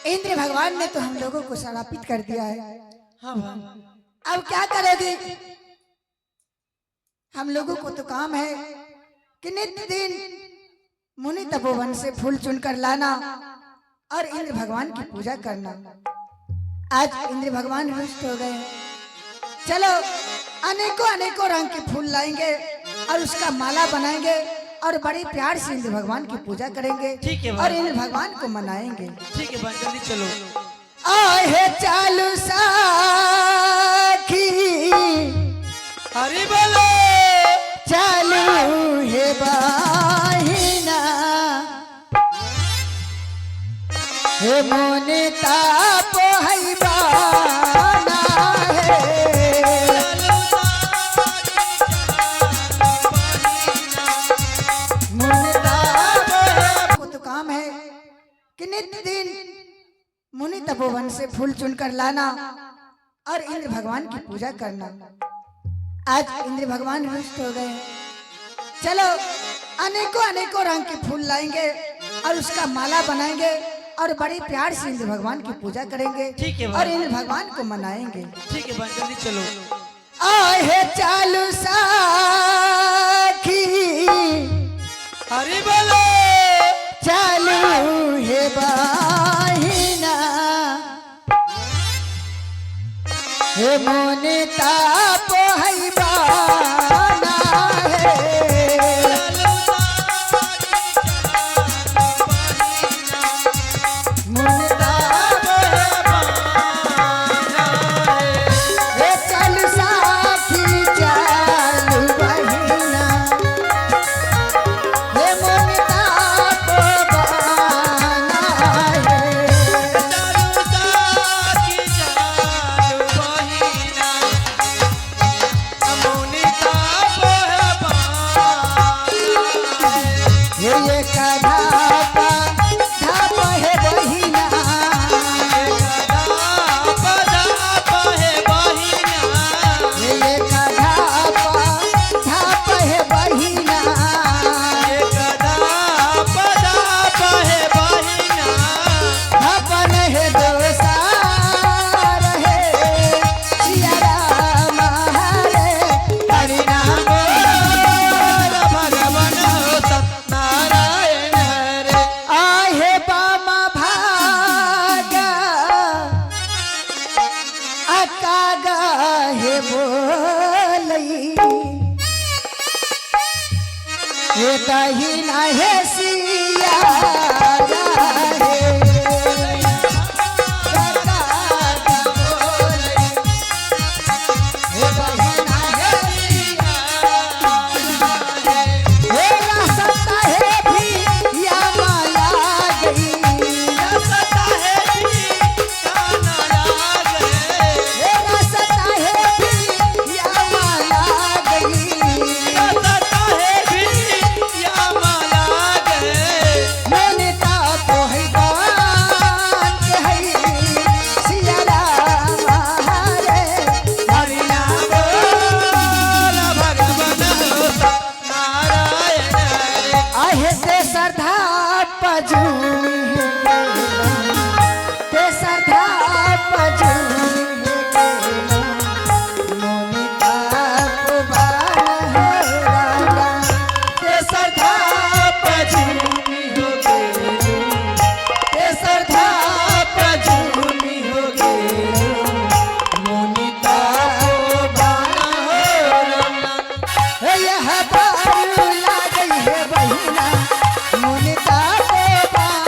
इंद्र भगवान ने तो हम लोगों को श्रापित कर दिया है। हाँ अब क्या करेगी? हम लोगों को तो काम है कि नित्य दिन मुनि तपोवन से फूल चुनकर लाना और इंद्र भगवान की पूजा करना। आज इंद्र भगवान रुष्ट हो गए। चलो अनेकों अनेकों रंग के फूल लाएंगे और उसका माला बनाएंगे और बड़े प्यार से इंद्र भगवान की पूजा करेंगे। ठीक है और इंद्र भगवान को मनाएंगे। ठीक है बहन, जल्दी चलो। आहे चालू साखी हरि बोलो। चालू है बाहिना हे मोने ताप है बाना है। मोने ताप को तो काम है कि नित्य दिन मुनि तपोवन से फूल चुनकर लाना और इंद्र भगवान की पूजा करना। आज इंद्र भगवान रुष्ट हो गए। चलो अनेकों अनेकों रंग के फूल लाएंगे और उसका माला बनाएंगे और बड़े प्यार से इंद्र भगवान की पूजा करेंगे। ठीक है और इंद्र भगवान को मनाएंगे। ठीक है बहन, जल्दी चलो। आहे चालू साखी हरि बोलो। चालू है बाहिना हे मोने ताप है बाना है। मोने ताप है बाना है। चालू साखी चालू बहिना हे मोने ताप बाना है। ये कधापा धाप है बहिना ये कधापा धाप है बहिना अपन है दोसार है सिया राम हरे हरि नाम आहे बामा भागा अकागा है बोलई ये कही ना है सिया रे। अकागा बोलई, ये कही ना है सिया रे। ये रास्ता है भी या माला गई ये रास्ता है भी या माला गई। मोने ताप है बान के है सिया राम हरे हरि नाम आहे ते श्रद्धा पजूनी ते श्रद्धा पजूनी मोने ताप बान है राजा ते श्रद्धा पजूनी हो गए ते श्रद्धा पजूनी हो गए मोने ताप बान है राजा। यह बारू लागई है बहिना मोने ताप बान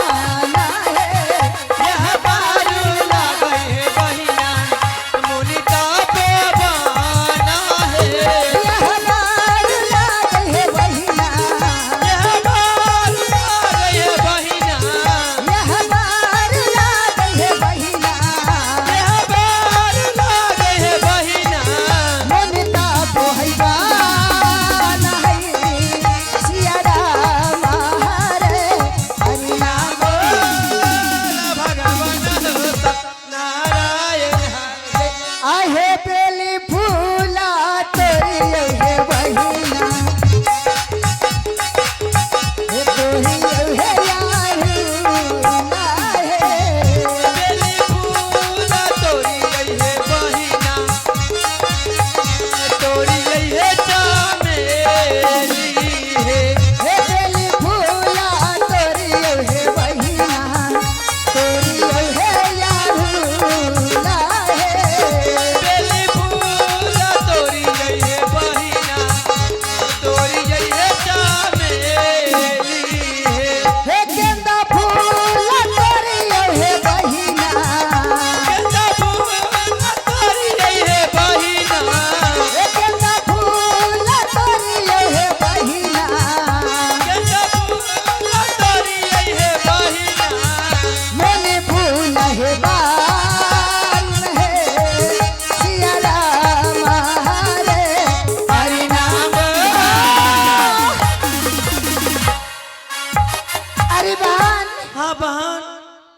हाँ बहन।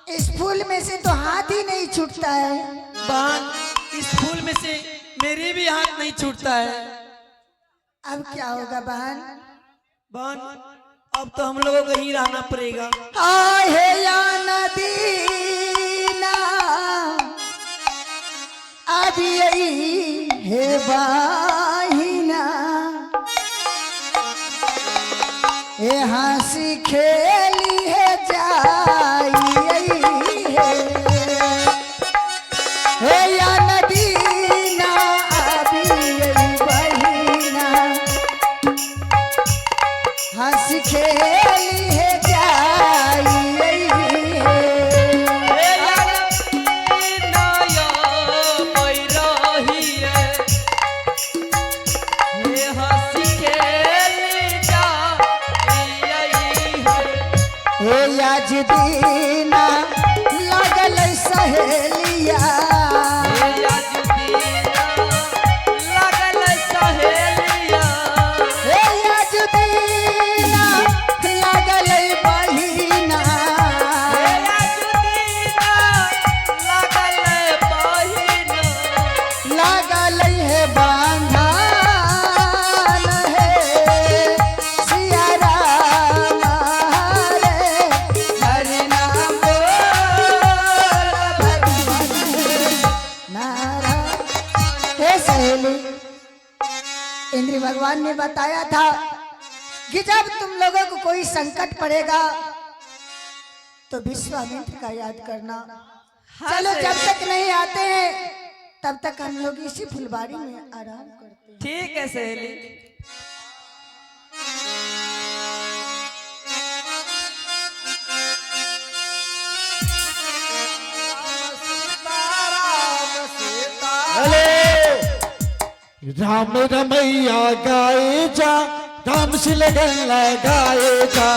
इस फूल में से तो हाथ ही नहीं छूटता है। बहन, इस फूल में से मेरे भी हाथ नहीं छूटता है। अब क्या होगा बहन? बहन, अब तो हम लोगों को ही रहना पड़ेगा। आहे या नदीना अब यही है बाहिना, ये हंसी खेली है जाई है या नदीना अब यही बहिना, हंसी खेली है जाई आज दीना लगल सहेलिया, आज दीना लगल सहेलिया, आज दीना लगल बहिना, आज दीना लगल बहिना, लगल है बांधन है सिया राम रे, हरि नाम बोल भगवान नारायण। हे सहेली, इंद्र भगवान ने बताया था कि जब तुम लोगों को कोई संकट पड़ेगा तो विश्वामित्र का याद करना। चलो जब तक नहीं आते हैं तब तक हम लोग इसी फुलबाड़ी में आराम करते हैं। ठीक है सहेली। राम रमैया गाए जा, राम से लगन लगाए जा,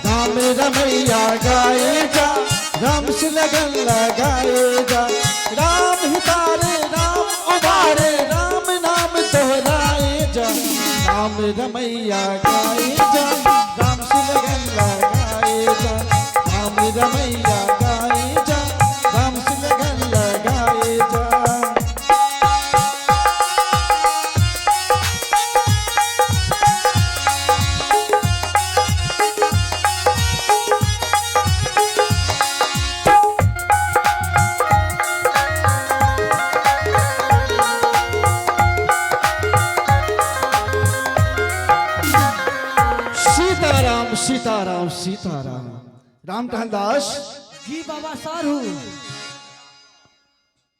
राम रमैया गाए जा, राम से लगन लगाए जा, राम हितारे राम उबारे, राम नाम दोहराए जा, राम रमैया गाए जा, राम से लगन लगाए जा, राम रमैया गाए जा, राम से लगन लगाए जा। सीताराम सीताराम। राम कहनदास जी बाबा सारू।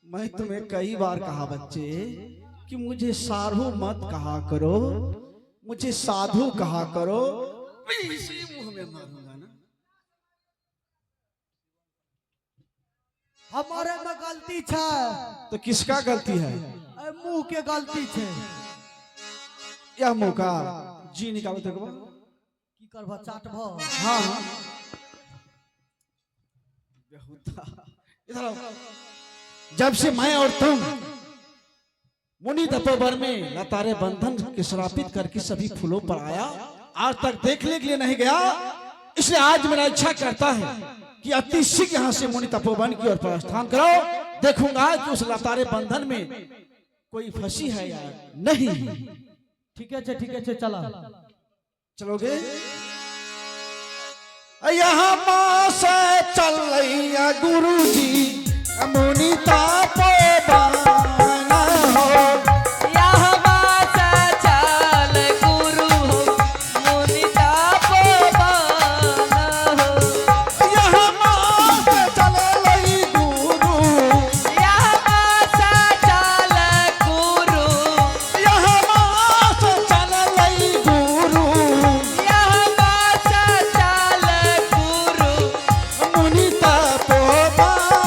मैं तुम्हें कई बार कहा बच्चे कि मुझे सारू मत कहा करो, मुझे साधु कहा करो। इसी मुंह में मारूंगा ना। हमारे में गलती है। तो किसका गलती है? मुंह के गलती है। यह मुंह का जी निकालो देखो। की करबा चाटबो। हाँ इधर आओ। जब से मैं और तुम मुनि तपोवन में लतारे बंधन के श्रापित करके सभी फूलों पर आया, आज तक देखने के लिए नहीं गया, इसलिए आज मेरा इच्छा करता है कि अति शीघ्र यहाँ से मुनि तपोवन की ओर प्रस्थान करो। देखूंगा कि उस लतारे बंधन में कोई फंसी है या नहीं। ठीक है चला। चलोगे? यहाँ माँ से चल रही गुरुजी मुनि तपोवन हो। यहाँ माँ से चल गुरु हो, मुनि तपोवन हो। यहाँ माँ से चल रही गुरु, यहाँ माँ से चल गुरु, यहाँ माँ से चल रही गुरु यहाँ माँ से चल गुरु, मुनि तपोवन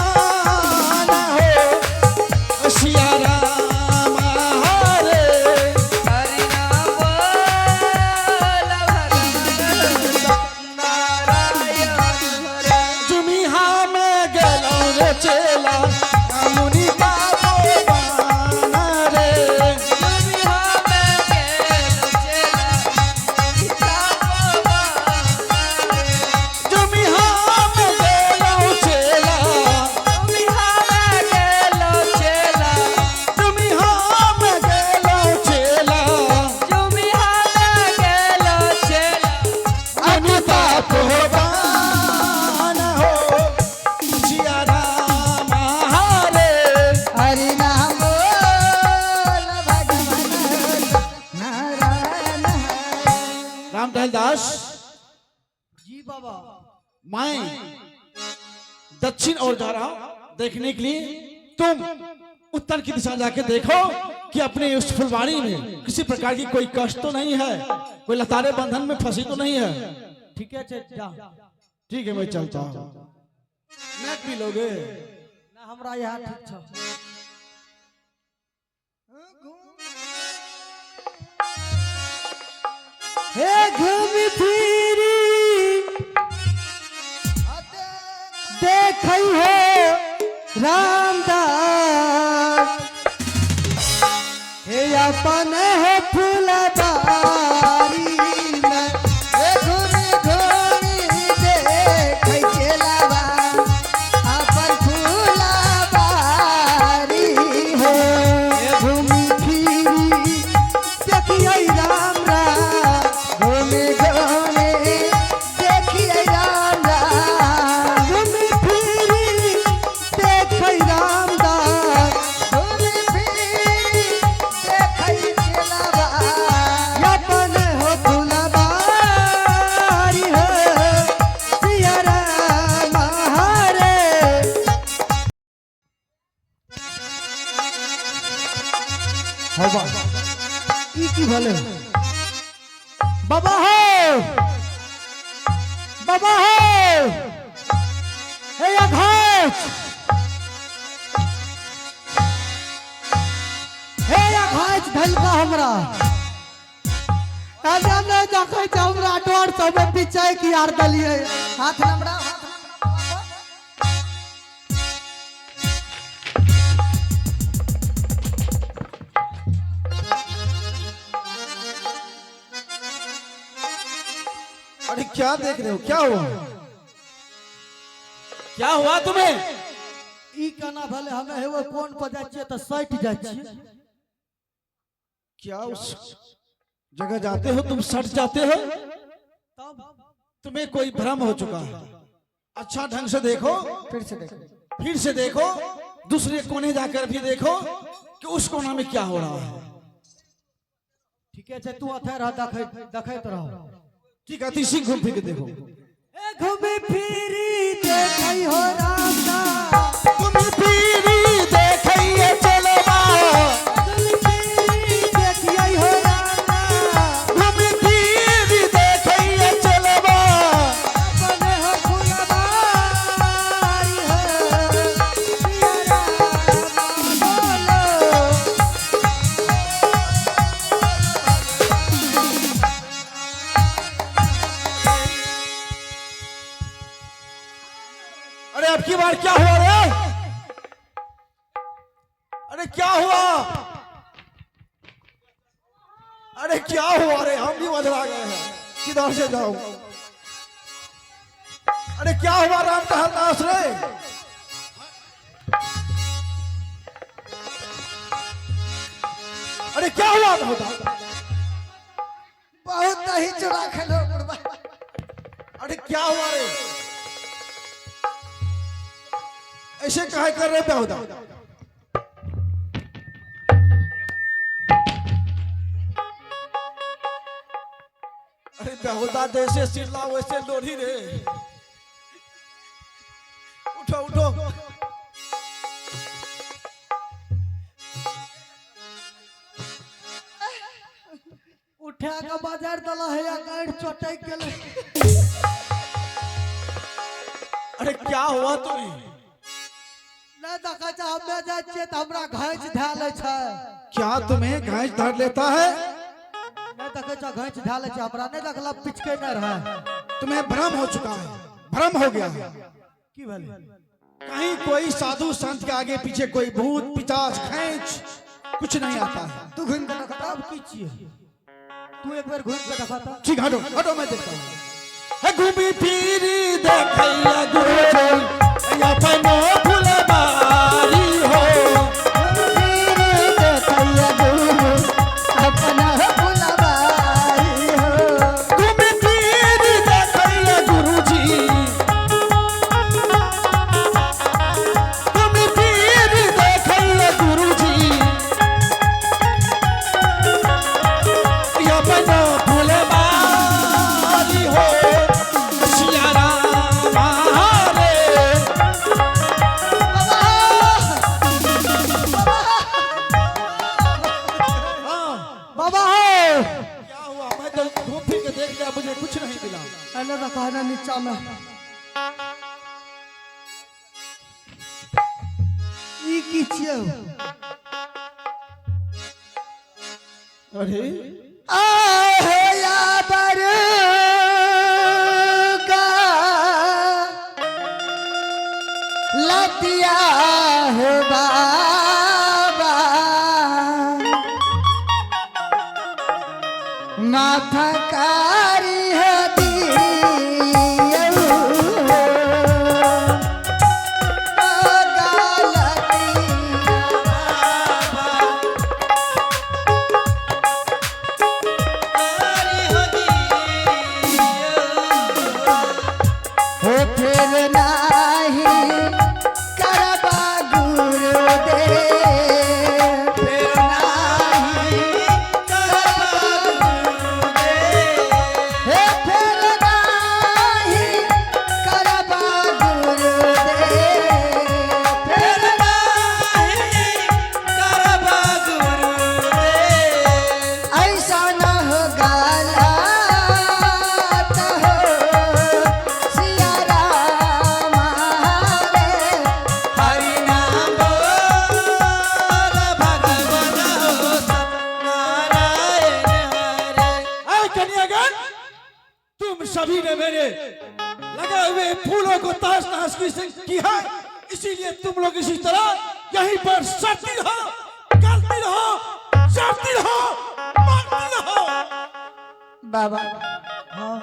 मैं दक्षिण ओर जा रहा हूं देखने के लिए। तुम उत्तर की दिशा जाके देखो कि अपने उस फुलवाड़ी में किसी प्रकार की कोई कष्ट तो नहीं है, कोई लतारे बंधन में फंसी तो नहीं है। ठीक है जा। ठीक है मैं चलता हूँ। मैच भी लोगे ना हमरा यहाँ ठीक छ। हे घूमी फिरी देखई हो रामदास, हे अपन है फुलबारी में, हे घूमी घूमी देखै चलबा अपन फुलबारी हो। हे घूमी फिरी देखिए राम राम, घूमी घूमी देखिए राम राम, घूमी फिरी देखई रामदास, घूमी फिरी देखै चलबा अपन हो फुलबारी हो सिया राम हरे। बाबा ई की भले बाबा हो, बाबा हो, हे अघाच, हे अघाच धलका हमरा आजाम ने देखै छ हमरा डर सब पीछे की यार दलिए। हाथ लमड़ा हाथ लमड़ा। अरे क्या देख रहे हो, क्या हुआ, क्या हुआ तुम्हें? ई केना भले हमें हे वो कोन पर जाय छियै त सट जाय छियै। क्या उस जगह जाते हो तुम सट जाते हो? तब तुम्हें कोई भ्रम हो चुका है। अच्छा ढंग से देखो, फिर से देखो। फिर से देखो, दूसरे कोने जाकर भी देखो कि उस कोना में क्या हो रहा है। ठीक है तू अथे रह देखैत रह। ठीक है तीसी घूम फिर के देखो। ए घूमी फिरी देखै हो रामदास, घूमी फिरी देखिए चलबा, घूमी फिरी देखै हो रामदास, घूमी फिरी देखिए चलबा, अपन हो फुलबारी हो सिया राम बोलो। अरे अब की बार क्या हुआ रे? अरे क्या हुआ? अरे क्या हुआ रे? हम भी मधरा गए हैं, किधर से जाऊं? अरे क्या हुआ राम टहलदास रे? अरे क्या हुआ बता? बहुत ही चुरा खेलो बुढ़वा। अरे क्या हुआ रे? ऐसे काहे कर रहे बेहुदा? अरे बेहुदा जैसे सिरला वैसे लोढ़ी रे। उठो उठो। उठा के बाजार दला है या गाड़ चोटाई गेले। अरे क्या हुआ तुम्हें? ना देखा छ हमे जाय छियै त हमरा घांच धाले छै। क्या तुम्हें घास धर लेता है? ना देखा छ घांच धाले छै हमरा नहीं देखला पिचके न रहा। तुम्हें भ्रम हो चुका है, भ्रम हो गया है। की भेल? कहीं कोई साधु संत के आगे पीछे कोई भूत पिचाच खैंच कुछ नहीं आता है। तू घूम के देखा अब की छियै? तू एक बार घूम के देखा था। ठीक हटो हटो मैं देखता हूँ। है घूमी फिरी देखैया गुरुजन अपन फुलबारी हो। देखैया गुरु अपना फुलबारी हो। घूमी फिरी देखैया गुरुजी, घूमी फिरी देखैया गुरुजी अपन फुलबारी हो सिया राम दिशा में ई की छियै अरे आहया बरगा लतिया है बाबा माथा कारी है सभी ने मेरे लगे हुए फूलों को ताश ताश की है, इसीलिए तुम लोग इसी तरह यहीं पर सड़ती रहो, गलती रहो, सड़ती रहो, मारती रहो। बाबा हाँ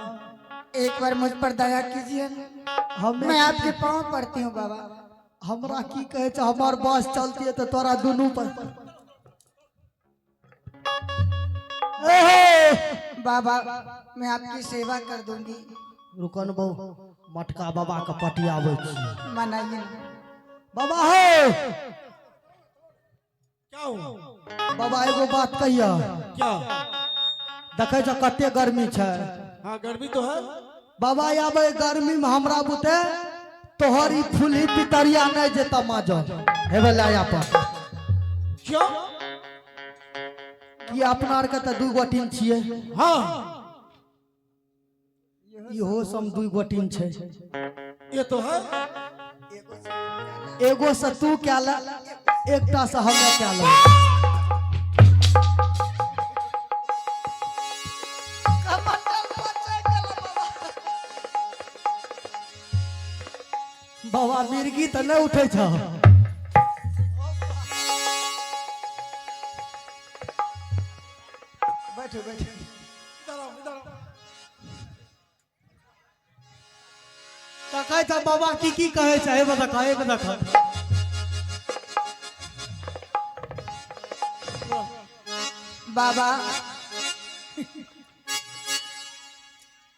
एक बार मुझ पर दया कीजिए, मैं आपके पाँव पड़ती हूँ बाबा। हमरा की कहे छ हमार बास चलती है तो तोरा दोनों पर बाबा मैं आपकी सेवा कर दूंगी। रुकन बहु मटका बाबा का पटी आवे मनाइए बाबा हो क्या हो बाबा एगो बात कहिया क्या देखे छ कते गर्मी छै। हां गर्मी तो है बाबा आबे गर्मी में हमरा बुते तोहरी फूली पितरिया नहीं जेता माजो हेबे लाया पर क्यों कि अपना आर के त दू गोटिन छिए। हां इहो सम दू गोटिन छै। ये तो है एगो से तू क्या ला एकटा से हम क्या ला। बाबा मिर्गी तो नहीं उठे छ। बैठो बैठो तकाय था बाबा की कहे चाहे बता एक देखा बाबा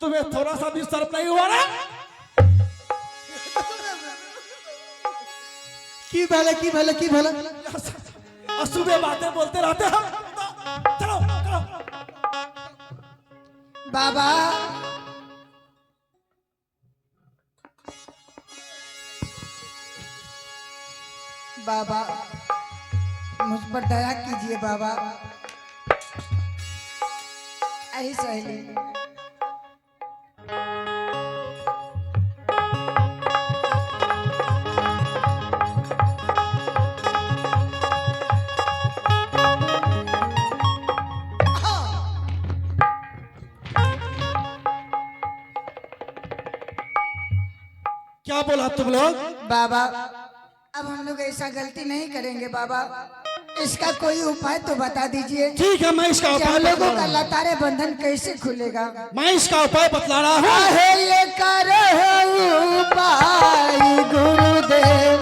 तुम्हें थोड़ा सा भी शर्म नहीं हुआ ना। की भेले सुबह बातें बोलते रहते हैं। चलो चलो बाबा बाबा मुझ पर दया कीजिए बाबा। ऐसी सहेली क्या बोला तुम लोग? बाबा अब हम लोग ऐसा गलती नहीं करेंगे बाबा, इसका कोई उपाय तो बता दीजिए। ठीक है मैं इसका उपाय लोगों का लतारे बंधन कैसे खुलेगा? मैं इसका उपाय बतला रहा हूँ। ये कर उपाय गुरुदेव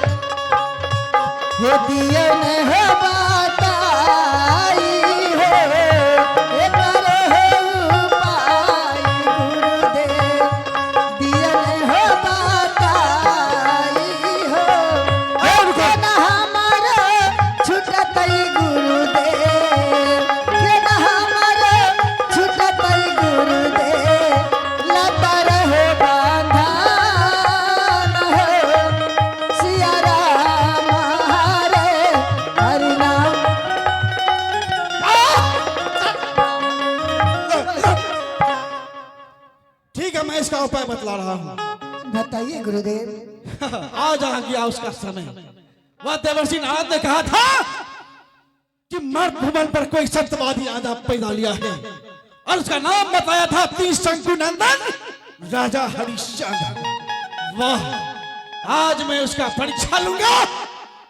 ये दिए ने हो बताई हो। ये कर उपाय गुरुदेव दिए ने हो बताई हो। ना हमारा छुटतई गुरुदेव के ना हमारा छुटतई गुरुदेव लता रहो बांधन हो। सिया राम हरे हरि नाम। ठीक है मैं इसका उपाय बतला रहा हूँ। बताइए गुरुदेव। आज आ गया उसका समय। वह देवर्षि नारद ने कहा था कि मर्द भुवन पर कोई सत्यवादी आजा पैदा लिया है और उसका नाम बताया था त्रिशंकु नंदन राजा हरिश्चंद्र। वाह, आज मैं उसका परीक्षा लूंगा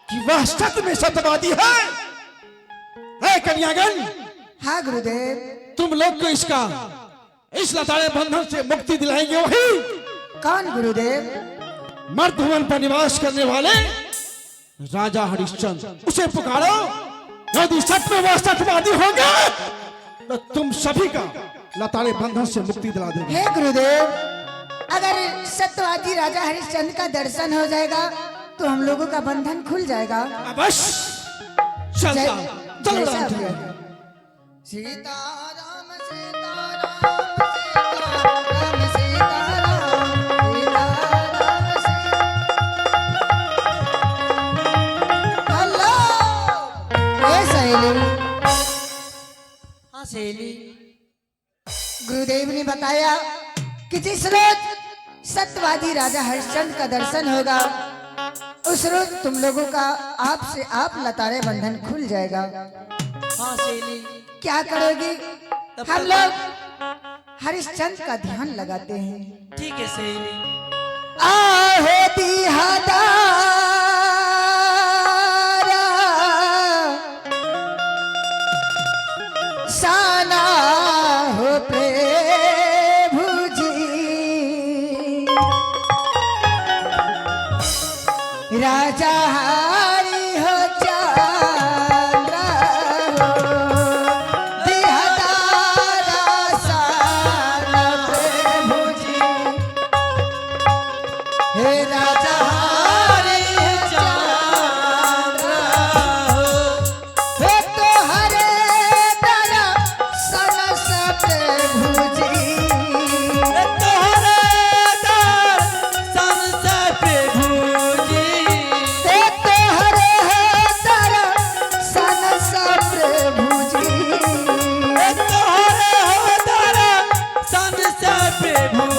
कि वह सत्य में सत्यवादी है कन्यागण। हाँ गुरुदेव। तुम लोग को इस लताड़े बंधन से मुक्ति दिलाएंगे वही कौन गुरुदेव? मर्द भुवन पर निवास करने वाले राजा हरिश्चंद्र। उसे पुकारो, यदि सच में वह सत्यवादी होगा तो तुम सभी का लताड़े बंधन से मुक्ति दिला देंगे। हे गुरुदेव, अगर सत्यवादी राजा हरिश्चंद्र का दर्शन हो जाएगा तो हम लोगों का बंधन खुल जाएगा। अवश्य चलता चलो जैसा राम भी जी। है। सीताराम सीताराम सीताराम सीताराम हेलो, ये सहेली। हाँ सहेली। गुरुदेव ने बताया कि जिस रोज सत्यवादी राजा हरिश्चंद्र का दर्शन होगा उस रोज तुम लोगों का आपसे आप लताड़े बंधन खुल जाएगा। हाँ सहेली। क्या करोगी? हम लोग हरिश्चंद्र का ध्यान लगाते हैं। ठीक है सहेली। आहे दिहादारा साना हो प्रभु जी, राजा हरि हो चंद्र हो दिहादारा साना प्रभु जी, हे राजा हरि चंद्र हो, हे तो हरे दर्शन सब प्रभु जी, हे तो हरे दर्शन सब प्रभु जी, प्रभु